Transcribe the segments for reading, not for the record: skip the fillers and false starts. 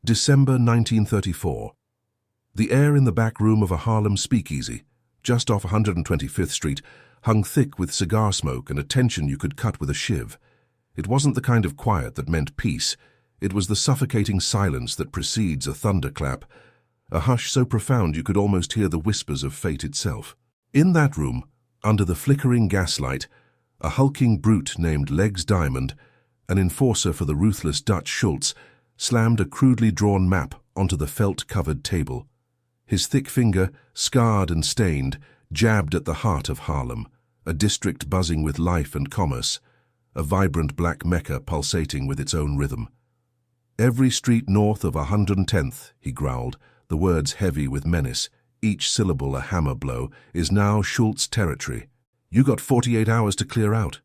December 1934. The air in the back room of a Harlem speakeasy, just off 125th Street, hung thick with cigar smoke and a tension you could cut with a shiv. It wasn't the kind of quiet that meant peace. It was the suffocating silence that precedes a thunderclap, a hush so profound you could almost hear the whispers of fate itself. In that room, under the flickering gaslight, a hulking brute named Legs Diamond, an enforcer for the ruthless Dutch Schultz, slammed a crudely drawn map onto the felt-covered table. His thick finger, scarred and stained, jabbed at the heart of Harlem, a district buzzing with life and commerce, a vibrant black mecca pulsating with its own rhythm. "Every street north of 110th, he growled, the words heavy with menace, each syllable a hammer blow, is now Schultz territory. You got 48 hours to clear out."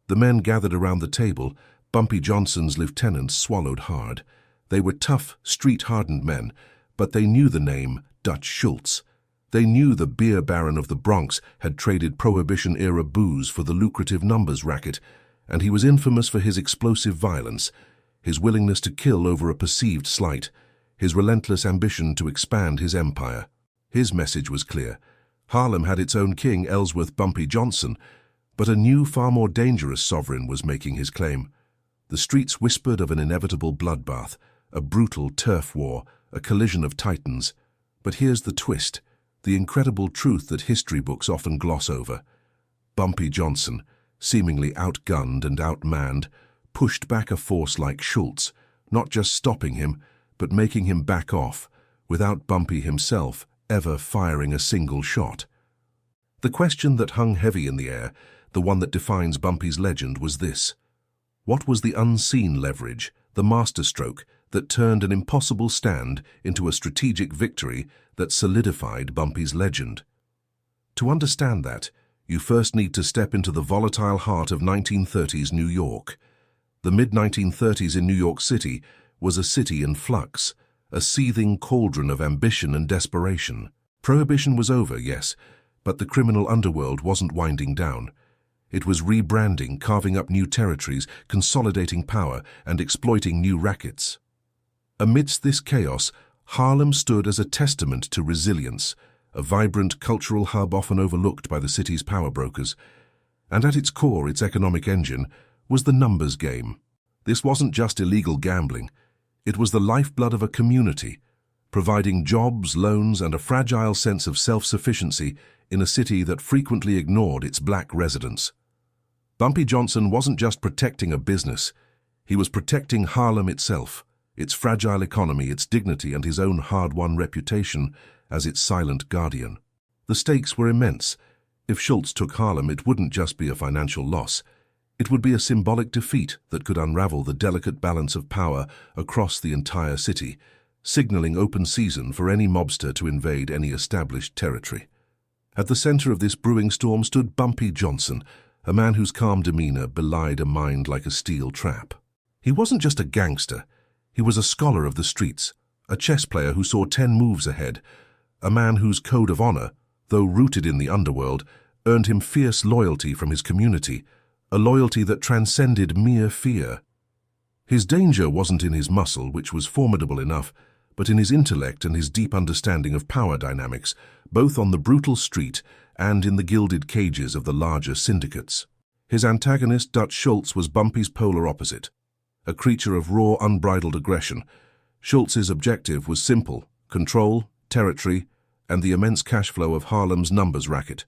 The men gathered around the table. Bumpy Johnson's lieutenants swallowed hard. They were tough, street-hardened men, but they knew the name Dutch Schultz. They knew the beer baron of the Bronx had traded Prohibition-era booze for the lucrative numbers racket, and he was infamous for his explosive violence, his willingness to kill over a perceived slight, his relentless ambition to expand his empire. His message was clear. Harlem had its own king, Ellsworth Bumpy Johnson, but a new, far more dangerous sovereign was making his claim. The streets whispered of an inevitable bloodbath, a brutal turf war, a collision of titans. But here's the twist, the incredible truth that history books often gloss over. Bumpy Johnson, seemingly outgunned and outmanned, pushed back a force like Schultz, not just stopping him, but making him back off, without Bumpy himself ever firing a single shot. The question that hung heavy in the air, the one that defines Bumpy's legend, was this. What was the unseen leverage, the masterstroke, that turned an impossible stand into a strategic victory that solidified Bumpy's legend? To understand that, you first need to step into the volatile heart of 1930s New York. The mid-1930s in New York City was a city in flux, a seething cauldron of ambition and desperation. Prohibition was over, yes, but the criminal underworld wasn't winding down. It was rebranding, carving up new territories, consolidating power, and exploiting new rackets. Amidst this chaos, Harlem stood as a testament to resilience, a vibrant cultural hub often overlooked by the city's power brokers. And at its core, its economic engine, was the numbers game. This wasn't just illegal gambling. It was the lifeblood of a community, providing jobs, loans, and a fragile sense of self-sufficiency in a city that frequently ignored its black residents. Bumpy Johnson wasn't just protecting a business. He was protecting Harlem itself, its fragile economy, its dignity, and his own hard-won reputation as its silent guardian. The stakes were immense. If Schultz took Harlem, it wouldn't just be a financial loss. It would be a symbolic defeat that could unravel the delicate balance of power across the entire city, signaling open season for any mobster to invade any established territory. At the center of this brewing storm stood Bumpy Johnson, a man whose calm demeanor belied a mind like a steel trap. He wasn't just a gangster. He was a scholar of the streets, a chess player who saw 10 moves ahead, a man whose code of honor, though rooted in the underworld, earned him fierce loyalty from his community, a loyalty that transcended mere fear. His danger wasn't in his muscle, which was formidable enough, but in his intellect and his deep understanding of power dynamics, both on the brutal street and in the gilded cages of the larger syndicates. His antagonist, Dutch Schultz, was Bumpy's polar opposite, a creature of raw, unbridled aggression. Schultz's objective was simple: control, territory, and the immense cash flow of Harlem's numbers racket.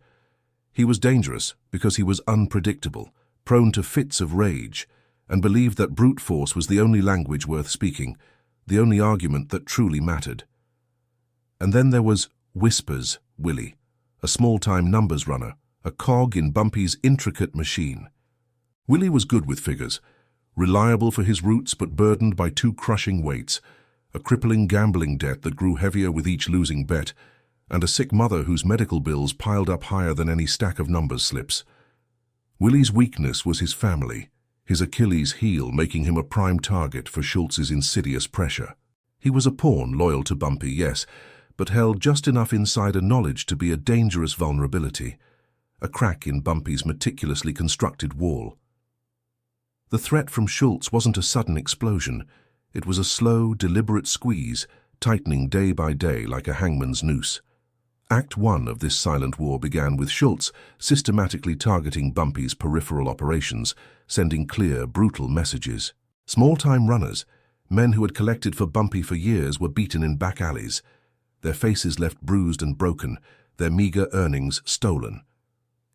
He was dangerous because he was unpredictable, prone to fits of rage, and believed that brute force was the only language worth speaking, the only argument that truly mattered. And then there was Whispers Willie, a small-time numbers runner, a cog in Bumpy's intricate machine. Willie was good with figures, reliable for his roots but burdened by 2 crushing weights, a crippling gambling debt that grew heavier with each losing bet, and a sick mother whose medical bills piled up higher than any stack of numbers slips. Willie's weakness was his family, his Achilles heel, making him a prime target for Schultz's insidious pressure. He was a pawn, loyal to Bumpy, yes, but held just enough insider knowledge to be a dangerous vulnerability, a crack in Bumpy's meticulously constructed wall. The threat from Schultz wasn't a sudden explosion. It was a slow, deliberate squeeze, tightening day by day like a hangman's noose. Act 1 of this silent war began with Schultz systematically targeting Bumpy's peripheral operations, sending clear, brutal messages. Small-time runners, men who had collected for Bumpy for years, were beaten in back alleys, their faces left bruised and broken, their meager earnings stolen.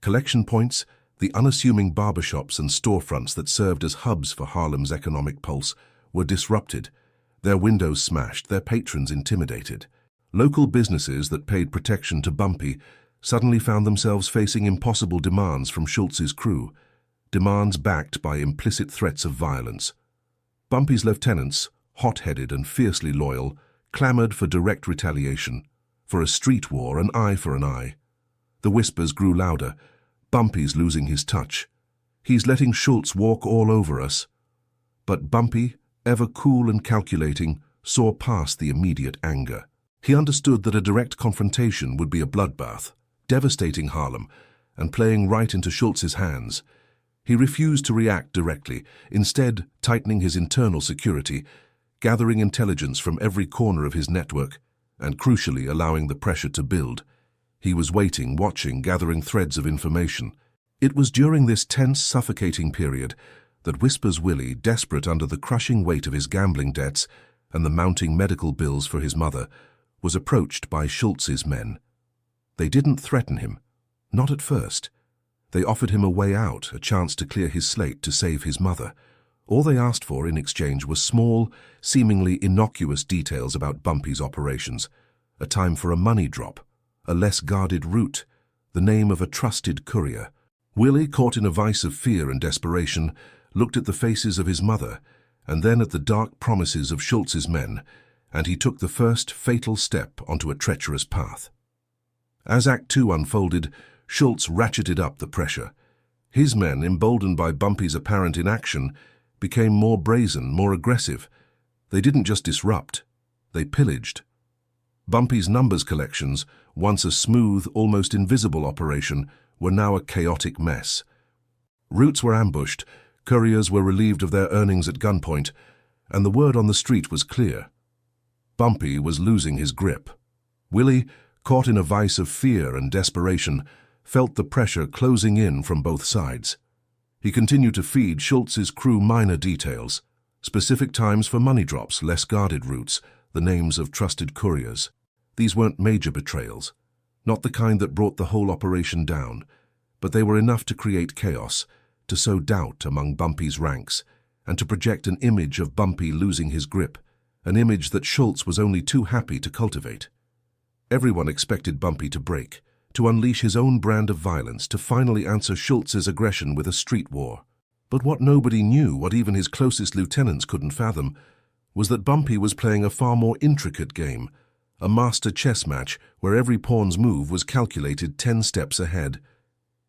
Collection points, the unassuming barbershops and storefronts that served as hubs for Harlem's economic pulse, were disrupted, their windows smashed, their patrons intimidated. Local businesses that paid protection to Bumpy suddenly found themselves facing impossible demands from Schultz's crew, demands backed by implicit threats of violence. Bumpy's lieutenants, hot-headed and fiercely loyal, clamored for direct retaliation, for a street war, an eye for an eye. The whispers grew louder. Bumpy's losing his touch. He's letting Schultz walk all over us. But Bumpy, ever cool and calculating, saw past the immediate anger. He understood that a direct confrontation would be a bloodbath, devastating Harlem, and playing right into Schultz's hands. He refused to react directly, instead tightening his internal security, gathering intelligence from every corner of his network, and crucially allowing the pressure to build. He was waiting, watching, gathering threads of information. It was during this tense, suffocating period that Whispers Willie, desperate under the crushing weight of his gambling debts and the mounting medical bills for his mother, was approached by Schultz's men. They didn't threaten him, not at first. They offered him a way out, a chance to clear his slate to save his mother. All they asked for in exchange were small, seemingly innocuous details about Bumpy's operations, a time for a money drop, a less guarded route, the name of a trusted courier. Willie, caught in a vice of fear and desperation, looked at the faces of his mother, and then at the dark promises of Schultz's men, and he took the first fatal step onto a treacherous path. As Act 2 unfolded, Schultz ratcheted up the pressure. His men, emboldened by Bumpy's apparent inaction, became more brazen, more aggressive. They didn't just disrupt, they pillaged. Bumpy's numbers collections, once a smooth, almost invisible operation, were now a chaotic mess. Routes were ambushed, couriers were relieved of their earnings at gunpoint, and the word on the street was clear. Bumpy was losing his grip. Willie, caught in a vice of fear and desperation, felt the pressure closing in from both sides. He continued to feed Schultz's crew minor details, specific times for money drops, less guarded routes, the names of trusted couriers. These weren't major betrayals, not the kind that brought the whole operation down, but they were enough to create chaos, to sow doubt among Bumpy's ranks, and to project an image of Bumpy losing his grip, an image that Schultz was only too happy to cultivate. Everyone expected Bumpy to break, to unleash his own brand of violence, to finally answer Schultz's aggression with a street war. But what nobody knew, what even his closest lieutenants couldn't fathom, was that Bumpy was playing a far more intricate game, a master chess match where every pawn's move was calculated 10 steps ahead.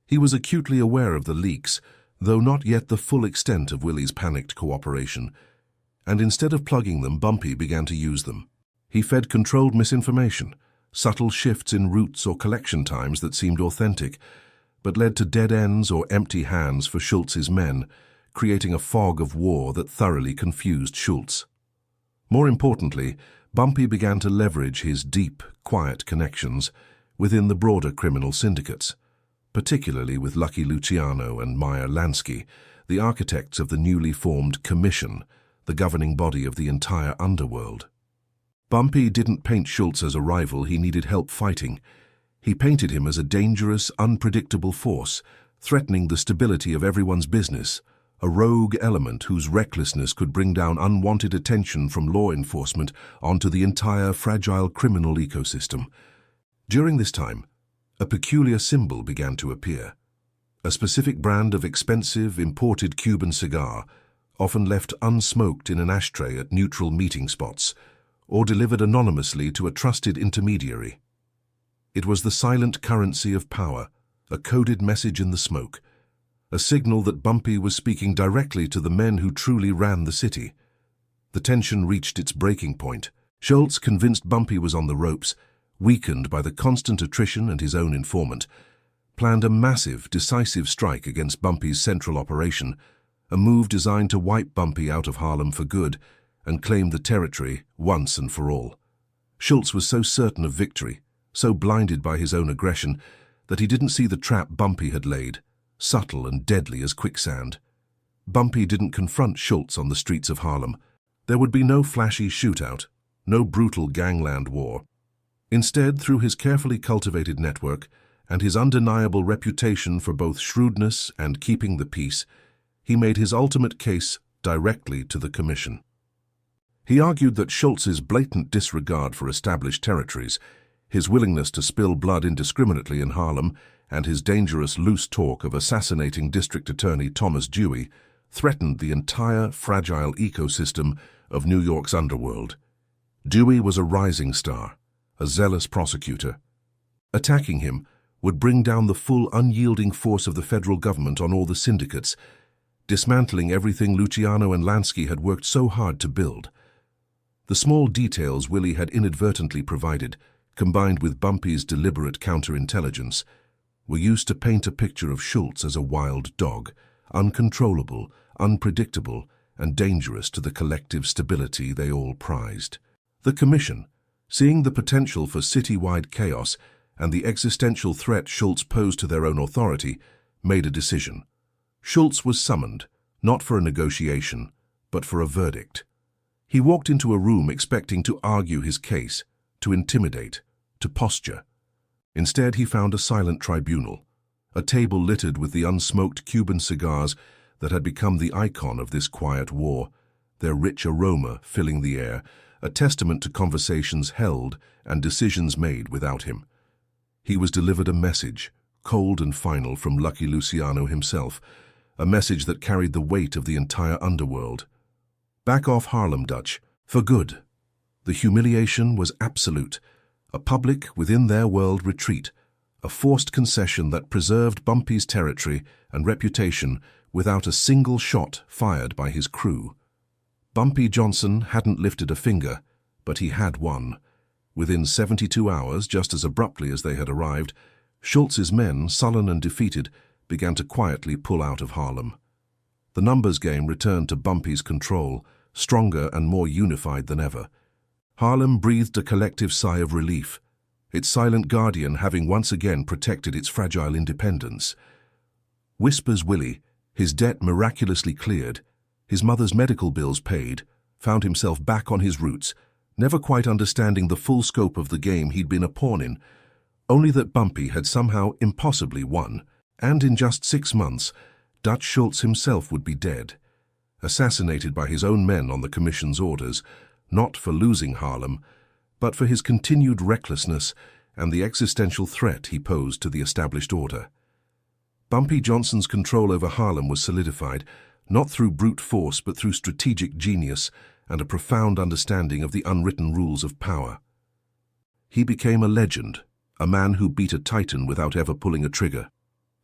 He was acutely aware of the leaks, though not yet the full extent of Willie's panicked cooperation, and instead of plugging them, Bumpy began to use them. He fed controlled misinformation, subtle shifts in routes or collection times that seemed authentic, but led to dead ends or empty hands for Schultz's men, creating a fog of war that thoroughly confused Schultz. More importantly, Bumpy began to leverage his deep, quiet connections within the broader criminal syndicates, particularly with Lucky Luciano and Meyer Lansky, the architects of the newly formed Commission, the governing body of the entire underworld. Bumpy didn't paint Schultz as a rival he needed help fighting. He painted him as a dangerous, unpredictable force, threatening the stability of everyone's business, a rogue element whose recklessness could bring down unwanted attention from law enforcement onto the entire fragile criminal ecosystem. During this time, a peculiar symbol began to appear. A specific brand of expensive, imported Cuban cigar, often left unsmoked in an ashtray at neutral meeting spots, or delivered anonymously to a trusted intermediary. It was the silent currency of power, a coded message in the smoke, a signal that Bumpy was speaking directly to the men who truly ran the city. The tension reached its breaking point. Schultz, convinced Bumpy was on the ropes, weakened by the constant attrition and his own informant, planned a massive, decisive strike against Bumpy's central operation, a move designed to wipe Bumpy out of Harlem for good and claim the territory once and for all. Schultz was so certain of victory, so blinded by his own aggression, that he didn't see the trap Bumpy had laid, subtle and deadly as quicksand. Bumpy didn't confront Schultz on the streets of Harlem. There would be no flashy shootout, no brutal gangland war. Instead, through his carefully cultivated network and his undeniable reputation for both shrewdness and keeping the peace, he made his ultimate case directly to the Commission. He argued that Schultz's blatant disregard for established territories, his willingness to spill blood indiscriminately in Harlem, and his dangerous loose talk of assassinating District Attorney Thomas Dewey threatened the entire fragile ecosystem of New York's underworld. Dewey was a rising star, a zealous prosecutor. Attacking him would bring down the full unyielding force of the federal government on all the syndicates, dismantling everything Luciano and Lansky had worked so hard to build. The small details Willie had inadvertently provided, combined with Bumpy's deliberate counterintelligence, were used to paint a picture of Schultz as a wild dog, uncontrollable, unpredictable, and dangerous to the collective stability they all prized. The Commission, seeing the potential for citywide chaos and the existential threat Schultz posed to their own authority, made a decision. Schultz was summoned, not for a negotiation, but for a verdict. He walked into a room expecting to argue his case, to intimidate, to posture. Instead, he found a silent tribunal, a table littered with the unsmoked Cuban cigars that had become the icon of this quiet war, their rich aroma filling the air, a testament to conversations held and decisions made without him. He was delivered a message, cold and final, from Lucky Luciano himself, a message that carried the weight of the entire underworld. Back off Harlem, Dutch, for good. The humiliation was absolute, a public within their world retreat, a forced concession that preserved Bumpy's territory and reputation without a single shot fired by his crew. Bumpy Johnson hadn't lifted a finger, but he had won. Within 72 hours, just as abruptly as they had arrived, Schultz's men, sullen and defeated, began to quietly pull out of Harlem. The numbers game returned to Bumpy's control, stronger and more unified than ever. Harlem breathed a collective sigh of relief, its silent guardian having once again protected its fragile independence. Whispers Willie, his debt miraculously cleared, his mother's medical bills paid, found himself back on his roots, never quite understanding the full scope of the game he'd been a pawn in, only that Bumpy had somehow impossibly won, and in just 6 months, Dutch Schultz himself would be dead, assassinated by his own men on the Commission's orders, not for losing Harlem, but for his continued recklessness and the existential threat he posed to the established order. Bumpy Johnson's control over Harlem was solidified, not through brute force but through strategic genius and a profound understanding of the unwritten rules of power. He became a legend, a man who beat a titan without ever pulling a trigger,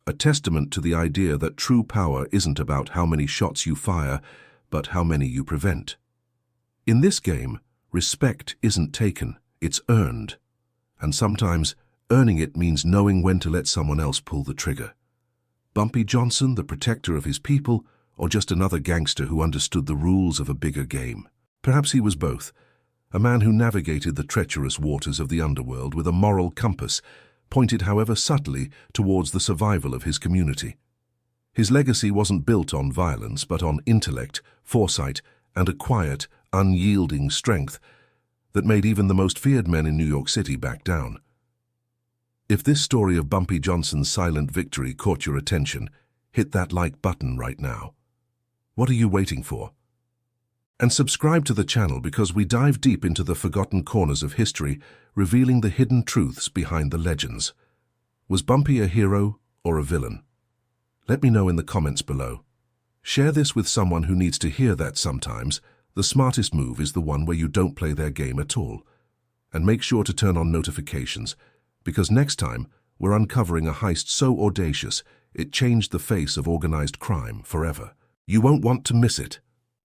a testament to the idea that true power isn't about how many shots you fire, but how many you prevent. In this game, respect isn't taken, it's earned. And sometimes, earning it means knowing when to let someone else pull the trigger. Bumpy Johnson, the protector of his people, or just another gangster who understood the rules of a bigger game? Perhaps he was both, a man who navigated the treacherous waters of the underworld with a moral compass, pointed however subtly towards the survival of his community. His legacy wasn't built on violence, but on intellect, foresight, and a quiet, unyielding strength that made even the most feared men in New York City back down. If this story of Bumpy Johnson's silent victory caught your attention, hit that like button right now. What are you waiting for? And subscribe to the channel because we dive deep into the forgotten corners of history, revealing the hidden truths behind the legends. Was Bumpy a hero or a villain? Let me know in the comments below. Share this with someone who needs to hear that sometimes the smartest move is the one where you don't play their game at all. And make sure to turn on notifications, because next time we're uncovering a heist so audacious it changed the face of organized crime forever. You won't want to miss it.